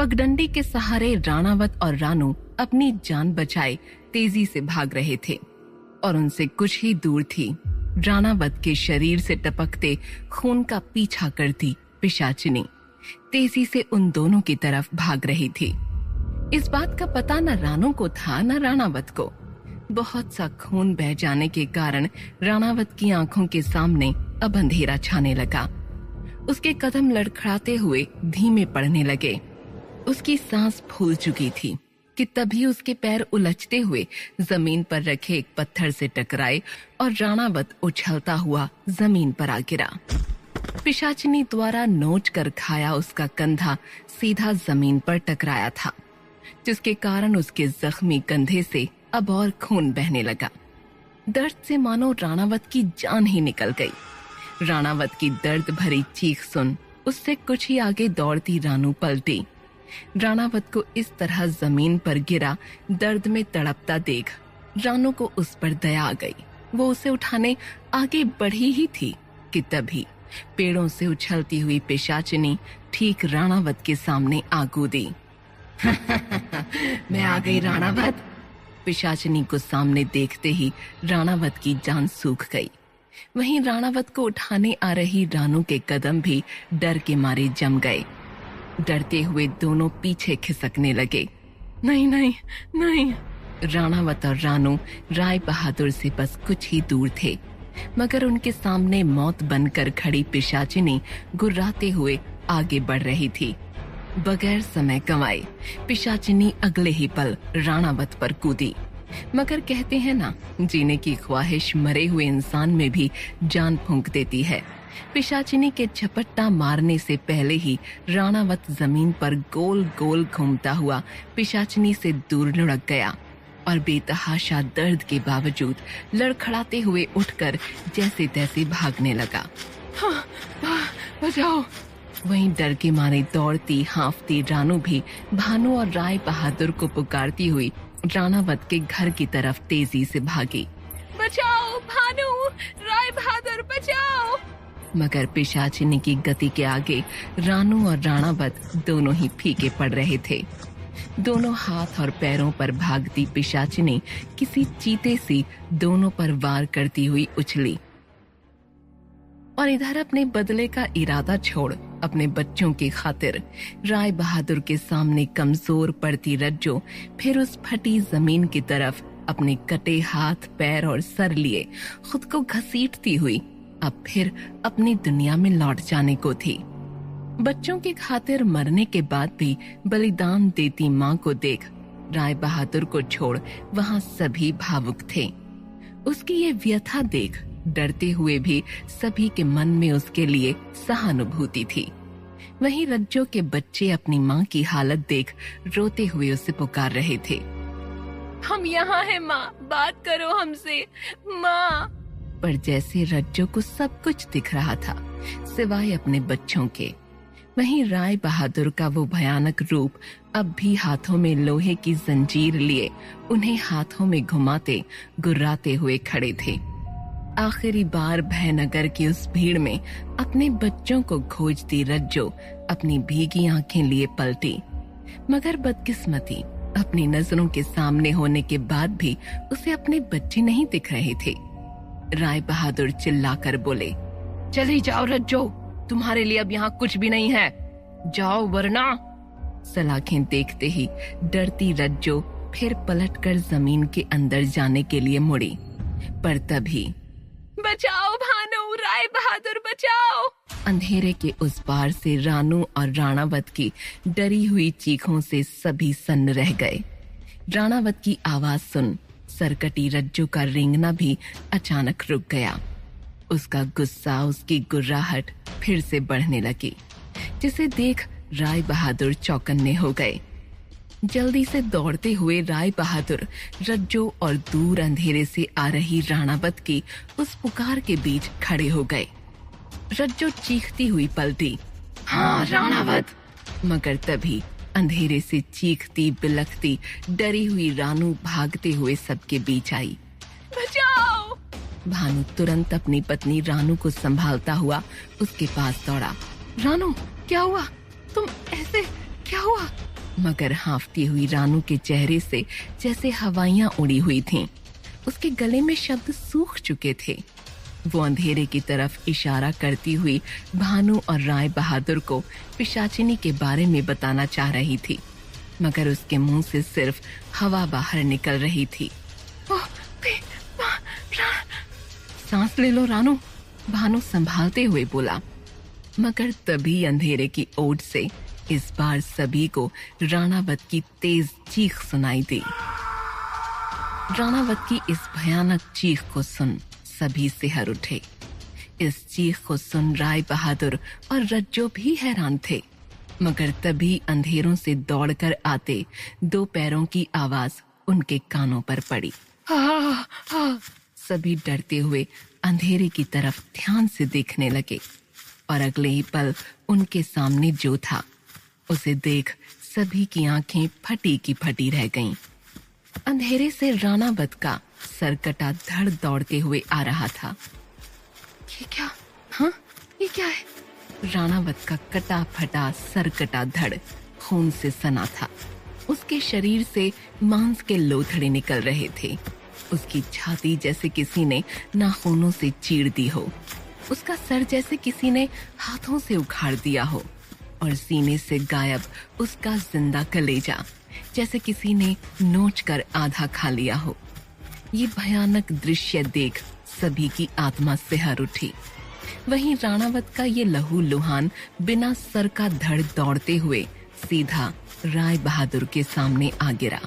पगडंडी के सहारे राणावत और रानू अपनी जान बचाए तेजी से भाग रहे थे और उनसे कुछ ही दूर थी राणावत के शरीर से टपकते खून का पीछा करती पिशाचिनी तेजी से उन दोनों की तरफ भाग रही थी। इस बात का पता न रानू को था न राणावत को। बहुत सा खून बह जाने के कारण राणावत की आंखों के सामने अब अंधेरा छाने लगा। उसके कदम लड़खड़ाते हुए धीमे पड़ने लगे। उसकी सांस फूल चुकी थी कि तभी उसके पैर उलझते हुए जमीन पर रखे एक पत्थर से टकराए और राणावत उछलता हुआ जमीन पर आ गिरा। पिशाचिनी द्वारा नोच कर खाया उसका कंधा सीधा जमीन पर टकराया था, जिसके कारण उसके जख्मी कंधे से अब और खून बहने लगा। दर्द से मानो राणावत की जान ही निकल गई। राणावत की दर्द भरी चीख सुन उससे कुछ ही आगे दौड़ती रानू पलटी। राणावत को इस तरह जमीन पर गिरा दर्द में तड़पता देख रानू को उस पर दया आ गई। वो उसे उठाने आगे बढ़ी ही थी कि तभी पेड़ों से उछलती हुई पिशाचिनी ठीक राणावत के सामने आ कूदी। मैं आ गई राणावत। पिशाचिनी को सामने देखते ही राणावत की जान सूख गई। वहीं राणावत को उठाने आ रही रानू के कदम भी डर के मारे जम गए। डरते हुए दोनों पीछे खिसकने लगे। नहीं नहीं नहीं। राणावत और रानू राय बहादुर से बस कुछ ही दूर थे, मगर उनके सामने मौत बनकर खड़ी पिशाचिनी गुर्राते हुए आगे बढ़ रही थी। बगैर समय गंवाए पिशाचिनी अगले ही पल राणावत पर कूदी। मगर कहते हैं ना, जीने की ख्वाहिश मरे हुए इंसान में भी जान फूंक देती है। पिशाचिनी के झपट्टा मारने से पहले ही राणावत जमीन पर गोल गोल घूमता हुआ पिशाचिनी से दूर लुढ़क गया और बेतहाशा दर्द के बावजूद लड़खड़ाते हुए उठकर जैसे तैसे भागने लगा। हाँ, बचाओ। वहीं डर के मारे दौड़ती हांफती रानू भी भानु और राय बहादुर को पुकारती हुई राणावत के घर की तरफ तेजी से भागी। बचाओ भानु, राय बहादुर बचाओ। मगर पिशाचिनी की गति के आगे रानू और राणावत दोनों ही फीके पड़ रहे थे। दोनों हाथ और पैरों पर भागती पिशाचिनी किसी चीते सी दोनों पर वार करती हुई उछली और इधर अपने बदले का इरादा छोड़ अपने बच्चों की खातिर राय बहादुर के सामने कमजोर पड़ती रज्जो फिर उस फटी जमीन की तरफ अपने कटे हाथ पैर और सर लिए खुद को घसीटती हुई अब फिर अपनी दुनिया में लौट जाने को थी। बच्चों की खातिर मरने के बाद भी बलिदान देती माँ को देख राय बहादुर को छोड़ वहाँ सभी भावुक थे। उसकी ये व्यथा देख डरते हुए भी सभी के मन में उसके लिए सहानुभूति थी। वहीं रज्जो के बच्चे अपनी माँ की हालत देख रोते हुए उसे पुकार रहे थे। हम यहाँ हैं माँ, बात करो हमसे माँ। पर जैसे रज्जो को सब कुछ दिख रहा था सिवाय अपने बच्चों के। वहीं राय बहादुर का वो भयानक रूप अब भी हाथों में लोहे की जंजीर लिए उन्हें हाथों में घुमाते गुर्राते हुए खड़े थे। आखिरी बार भयनगर की उस भीड़ में अपने बच्चों को खोजती रज्जो अपनी भीगी आंखें लिए पलटी, मगर बदकिस्मती अपनी नजरों के सामने होने के बाद भी उसे अपने बच्चे नहीं दिख रहे थे। राय बहादुर चिल्लाकर बोले, चली जाओ रज्जो, तुम्हारे लिए अब यहाँ कुछ भी नहीं है, जाओ वरना। सलाखें देखते ही डरती रज्जो फिर पलटकर जमीन के अंदर जाने के लिए मुड़ी, पर तभी बचाओ भानु, राय बहादुर बचाओ। अंधेरे के उस पार से रानू और राणावत की डरी हुई चीखों से सभी सन्न रह गए। राणावत की आवाज सुन सरकटी रज्जो का रेंगना भी अचानक रुक गया। उसका गुस्सा, उसकी गुर्राहट फिर से बढ़ने लगी, जिसे देख राय बहादुर चौकन्ने हो गए। जल्दी से दौड़ते हुए राय बहादुर रज्जो और दूर अंधेरे से आ रही राणावत की उस पुकार के बीच खड़े हो गए। रज्जो चीखती हुई पलटी, हाँ राणावत। मगर तभी अंधेरे से चीखती बिलखती डरी हुई रानू भागते हुए सबके बीच आई। बचाओ। भानु तुरंत अपनी पत्नी रानू को संभालता हुआ उसके पास दौड़ा। रानू क्या हुआ? तुम ऐसे क्या हुआ? मगर हाँफती हुई रानू के चेहरे से जैसे हवाइयां उड़ी हुई थीं। उसके गले में शब्द सूख चुके थे। वो अंधेरे की तरफ इशारा करती हुई भानु और राय बहादुर को पिशाचिनी के बारे में बताना चाह रही थी, मगर उसके मुंह से सिर्फ हवा बाहर निकल रही थी। सांस ले लो रानू, भानु संभालते हुए बोला। मगर तभी अंधेरे की ओट से इस बार सभी को राणावत की तेज चीख सुनाई दी। राणावत की इस भयानक चीख को सुन सभी सिहर उठे। इस चीख को सुन राय बहादुर और रज्जो भी हैरान थे, मगर तभी अंधेरों से दौड़कर आते 2 पैरों की आवाज उनके कानों पर पड़ी। सभी डरते हुए अंधेरे की तरफ ध्यान से देखने लगे और अगले ही पल उनके सामने जो था उसे देख सभी की आंखें फटी की फटी रह गईं। अंधेरे से राणावत का सरकटा धड़ दौड़ते हुए आ रहा था। ये क्या? हाँ, ये क्या है? राणावत का कटा फटा सरकटा धड़ खून से सना था। उसके शरीर से मांस के लोथड़े निकल रहे थे। उसकी छाती जैसे किसी ने नाखूनों से चीर दी हो। उसका सर जैसे किसी ने हाथों से उखाड़ दिया हो और सीने से गायब उसका जिंदा कलेजा जैसे किसी ने नोच कर आधा खा लिया हो। ये भयानक दृश्य देख सभी की आत्मा सिहर उठी। वहीं राणावत का ये लहू लुहान बिना सर का धड़ दौड़ते हुए सीधा राय बहादुर के सामने आ गिरा।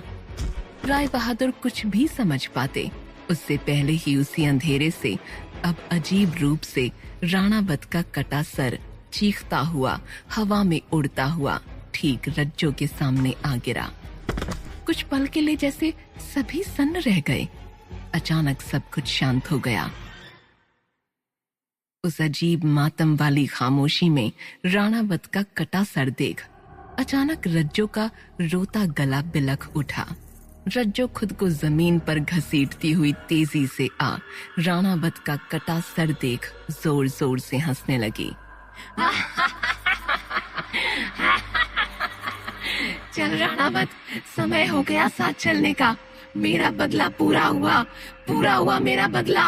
राय बहादुर कुछ भी समझ पाते उससे पहले ही उसी अंधेरे से अब अजीब रूप से राणावत का कटा सर चीखता हुआ हवा में उड़ता हुआ ठीक रज्जो के सामने आ गिरा। कुछ पल के लिए जैसे सभी सन्न रह गए। अचानक सब कुछ शांत हो गया। उस अजीब मातम वाली खामोशी में राणावत का कटा सर देख अचानक रज्जो का रोता गला बिलख उठा। रज्जो खुद को जमीन पर घसीटती हुई तेजी से आ राणावत का कटा सर देख जोर जोर से हंसने लगी। चल राणावत, समय हो गया साथ चलने का। मेरा बदला पूरा हुआ मेरा बदला।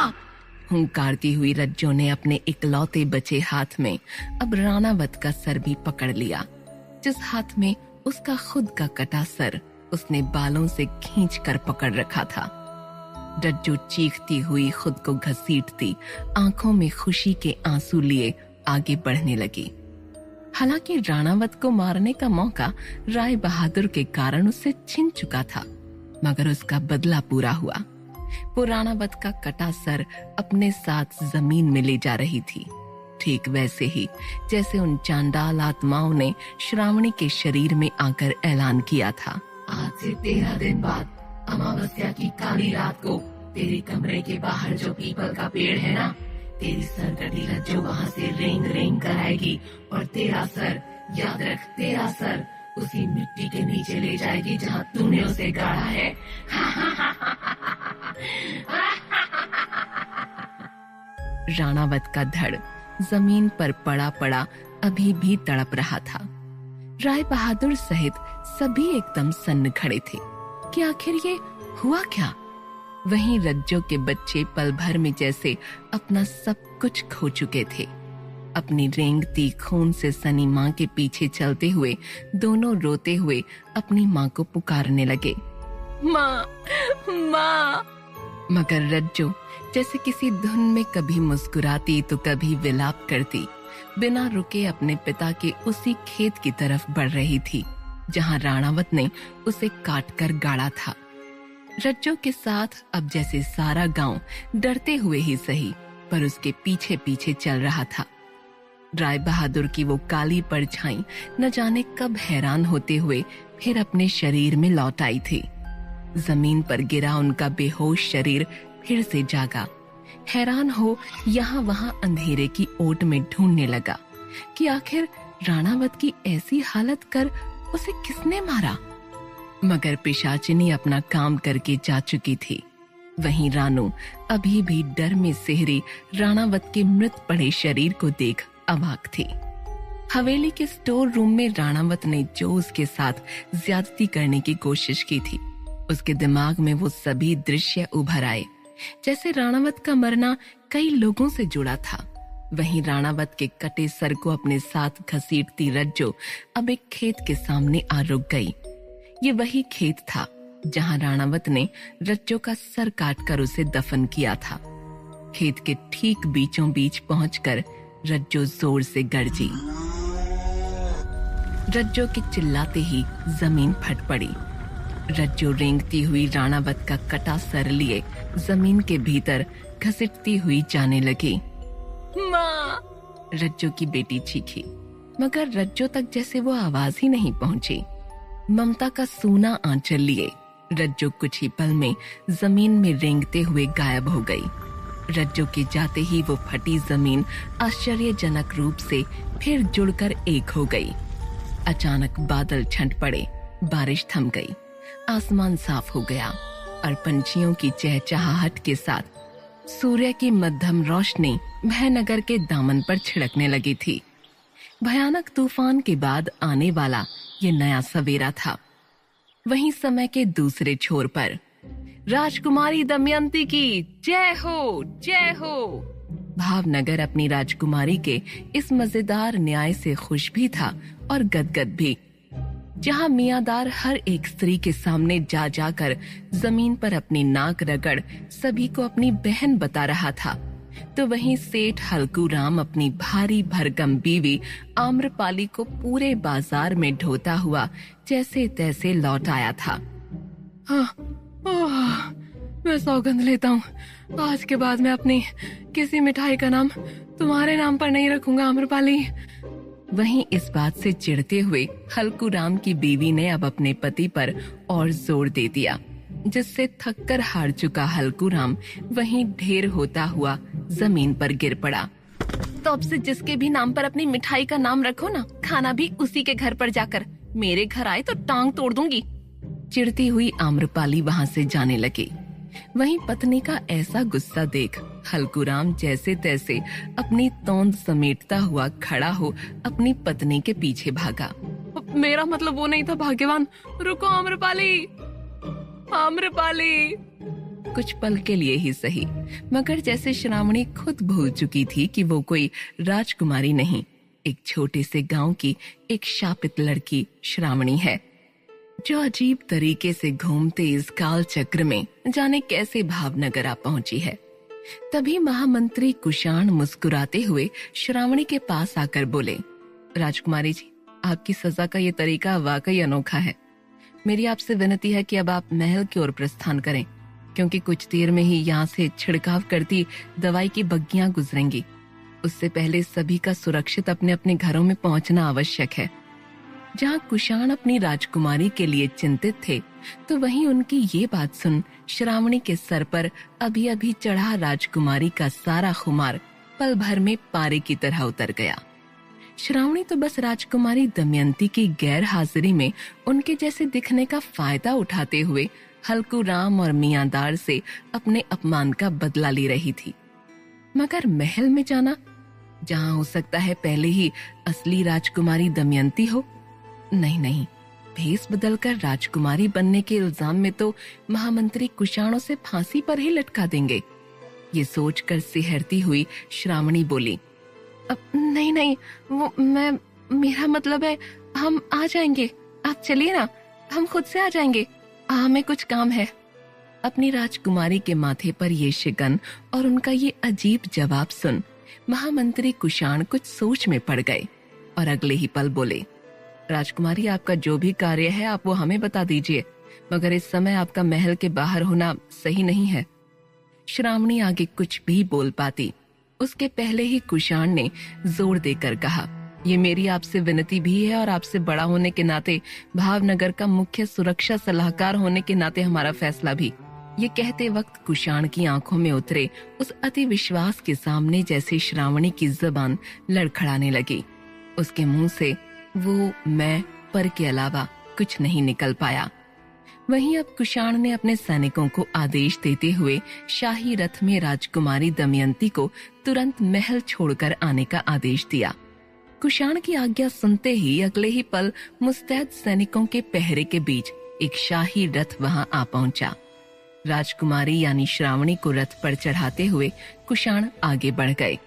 हुंकारती हुई रज्जो ने अपने इकलौते बचे हाथ में अब राणावत का सर भी पकड़ लिया, जिस हाथ में उसका खुद का कटा सर उसने बालों से खींचकर पकड़ रखा था। रज्जो चीखती हुई खुद को घसीटती आंखों में खुशी के आंसू लिए आगे बढ़ने लगी। हालांकि राणावत को मारने का मौका राय बहादुर के कारण उससे छिन चुका था, मगर उसका बदला पूरा हुआ। वो राणावत का कटा सर अपने साथ जमीन में ले जा रही थी, ठीक वैसे ही जैसे उन चांडाल आत्माओं ने श्रावणी के शरीर में आकर ऐलान किया था। आज से 13 दिन बाद अमावस्या की काली रात को तेरे कमरे के बाहर जो पीपल का पेड़ है ना, तेरी सरकटी रज्जो वहाँ से रेंग रेंग कर आएगी और तेरा सर, याद रख, तेरा सर उसी मिट्टी के नीचे ले जाएगी जहाँ तूने उसे गाड़ा है। राणावत का धड़ जमीन पर पड़ा पड़ा अभी भी तड़प रहा था। राय बहादुर सहित सभी एकदम सन्न खड़े थे कि आखिर ये हुआ क्या। वहीं रज्जो के बच्चे पल भर में जैसे अपना सब कुछ खो चुके थे। अपनी रेंगती खून से सनी माँ के पीछे चलते हुए दोनों रोते हुए अपनी माँ को पुकारने लगे, माँ माँ। मगर रज्जो जैसे किसी धुन में कभी मुस्कुराती तो कभी विलाप करती बिना रुके अपने पिता के उसी खेत की तरफ बढ़ रही थी जहाँ राणावत ने उसे काट कर गाड़ा था। रज्जो के साथ अब जैसे सारा गांव डरते हुए ही सही पर उसके पीछे पीछे चल रहा था। राय बहादुर की वो काली परछाई न जाने कब हैरान होते हुए फिर अपने शरीर में लौट आई थी। जमीन पर गिरा उनका बेहोश शरीर फिर से जागा। हैरान हो यहाँ वहाँ अंधेरे की ओट में ढूंढने लगा कि आखिर राणावत की ऐसी हालत कर उसे किसने मारा। मगर पिशाचिनी अपना काम करके जा चुकी थी। वहीं रानू अभी भी डर में सिहरी राणावत के मृत पड़े शरीर को देख अवाक थी। हवेली के स्टोर रूम में राणावत ने जो उसके साथ ज्यादती करने की कोशिश की थी, उसके दिमाग में वो सभी दृश्य उभर आए, जैसे राणावत का मरना कई लोगों से जुड़ा था। वहीं राणावत के कटे सर को अपने साथ घसीटती रज्जो अब एक खेत के सामने आ रुक गई। ये वही खेत था जहां राणावत ने रज्जो का सर काटकर उसे दफन किया था। खेत के ठीक बीचों बीच पहुंचकर रज्जो जोर से गरजी। रज्जो के चिल्लाते ही जमीन फट पड़ी। रज्जो रेंगती हुई राणावत का कटा सर लिए जमीन के भीतर घसीटती हुई जाने लगी। माँ! रज्जो की बेटी चीखी, मगर रज्जो तक जैसे वो आवाज ही नहीं पहुंची। ममता का सूना आंचल लिए रज्जो कुछ ही पल में जमीन में रेंगते हुए गायब हो गई। रज्जो के जाते ही वो फटी जमीन आश्चर्यजनक रूप से फिर जुड़कर एक हो गई। अचानक बादल छंट पड़े, बारिश थम गई, आसमान साफ हो गया और पंछियों की चहचहाहट के साथ सूर्य की मध्यम रोशनी भयनगर के दामन पर छिड़कने लगी थी। भयानक तूफान के बाद आने वाला ये नया सवेरा था। वहीं समय के दूसरे छोर पर राजकुमारी दमयंती की जय हो, जय हो। भावनगर अपनी राजकुमारी के इस मजेदार न्याय से खुश भी था और गदगद भी। जहां मियादार हर एक स्त्री के सामने जा जाकर जमीन पर अपनी नाक रगड़ सभी को अपनी बहन बता रहा था, तो वहीं सेठ हल्कू राम अपनी भारी भरकम बीवी आम्रपाली को पूरे बाजार में ढोता हुआ जैसे तैसे लौट आया था। मैं सौगंध लेता हूँ, आज के बाद मैं अपनी किसी मिठाई का नाम तुम्हारे नाम पर नहीं रखूंगा आम्रपाली। वहीं इस बात से चिढ़ते हुए हल्कू राम की बीवी ने अब अपने पति पर और जोर दे दिया, जिससे थककर हार चुका हल्कू राम वहीं ढेर होता हुआ जमीन पर गिर पड़ा। तो अब से जिसके भी नाम पर अपनी मिठाई का नाम रखो ना, खाना भी उसी के घर पर जाकर। मेरे घर आए तो टांग तोड़ दूंगी। चिढ़ती हुई आम्रपाली वहां से जाने लगी। वहीं पत्नी का ऐसा गुस्सा देख हल्कू राम जैसे तैसे अपनी तोंद समेटता हुआ खड़ा हो अपनी पत्नी के पीछे भागा। मेरा मतलब वो नहीं था भाग्यवान, रुको आम्रपाली, आम्रपाली। कुछ पल के लिए ही सही, मगर जैसे श्रावणी खुद भूल चुकी थी कि वो कोई राजकुमारी नहीं, एक छोटे से गांव की एक शापित लड़की श्रावणी है, जो अजीब तरीके से घूमते इस काल चक्र में जाने कैसे भावनगर आ पहुंची है। तभी महामंत्री कुशाण मुस्कुराते हुए श्रावणी के पास आकर बोले, राजकुमारी जी, आपकी सजा का ये तरीका वाकई अनोखा है। मेरी आपसे विनती है कि अब आप महल की ओर प्रस्थान करें, क्योंकि कुछ देर में ही यहाँ से छिड़काव करती दवाई की बग्गियां गुजरेंगी। उससे पहले सभी का सुरक्षित अपने अपने घरों में पहुंचना आवश्यक है। जहाँ कुशाण अपनी राजकुमारी के लिए चिंतित थे, तो वहीं उनकी ये बात सुन श्रावणी के सर पर अभी अभी चढ़ा राजकुमारी का सारा खुमार पल भर में पारे की तरह उतर गया। श्रावणी तो बस राजकुमारी दमयंती की गैर हाजिरी में उनके जैसे दिखने का फायदा उठाते हुए हल्कू राम और मियांदार से अपने अपमान का बदला ले रही थी। मगर महल में जाना, जहाँ हो सकता है पहले ही असली राजकुमारी दमयंती हो, नहीं, भेष बदलकर राजकुमारी बनने के इल्जाम में तो महामंत्री कुशाणों से फांसी पर ही लटका देंगे। ये सोचकर सिहरती हुई श्रावणी बोली, नहीं, वो मेरा मतलब है, हम आ जाएंगे, आप चलिए ना, हम खुद से आ जाएंगे, हमें कुछ काम है। अपनी राजकुमारी के माथे पर ये शिकन और उनका ये अजीब जवाब सुन महामंत्री कुशाण कुछ सोच में पड़ गए और अगले ही पल बोले, राजकुमारी, आपका जो भी कार्य है आप वो हमें बता दीजिए, मगर इस समय आपका महल के बाहर होना सही नहीं है। श्रावणी आगे कुछ भी बोल पाती, उसके पहले ही कुशाण ने जोर देकर कहा, ये मेरी आपसे विनती भी है और आपसे बड़ा होने के नाते, भावनगर का मुख्य सुरक्षा सलाहकार होने के नाते हमारा फैसला भी। ये कहते वक्त कुशाण की आंखों में उतरे उस अति विश्वास के सामने जैसे श्रावणी की जुबान लड़खड़ाने लगी। उसके मुंह से वो मैं पर के अलावा कुछ नहीं निकल पाया। वहीं अब कुशाण ने अपने सैनिकों को आदेश देते हुए शाही रथ में राजकुमारी दमयंती को तुरंत महल छोड़कर आने का आदेश दिया। कुषाण की आज्ञा सुनते ही अगले ही पल मुस्तैद सैनिकों के पहरे के बीच एक शाही रथ वहां आ पहुंचा। राजकुमारी यानी श्रावणी को रथ पर चढ़ाते हुए कुषाण आगे बढ़ गए।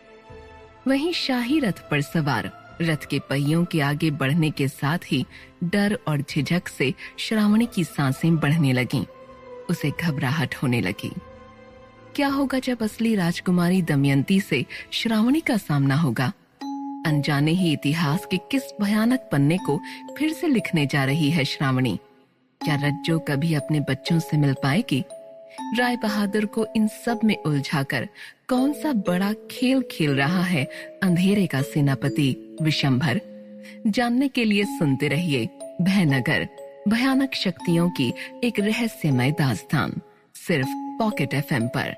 वहीं शाही रथ पर सवार रथ के पहियों के आगे बढ़ने के साथ ही डर और झिझक से श्रावणी की सांसें बढ़ने लगीं। उसे घबराहट होने लगी। क्या होगा जब असली राजकुमारी दमयंती से श्रावणी का सामना होगा? अनजाने ही इतिहास के किस भयानक पन्ने को फिर से लिखने जा रही है श्रावणी? क्या रज्जो कभी अपने बच्चों से मिल पाएगी? राय बहादुर को इन सब में उलझाकर कौन सा बड़ा खेल खेल रहा है अंधेरे का सेनापति विशंभर? जानने के लिए सुनते रहिए भयनगर भयानक शक्तियों की एक रहस्यमय दास्तान, सिर्फ पॉकेट एफएम पर।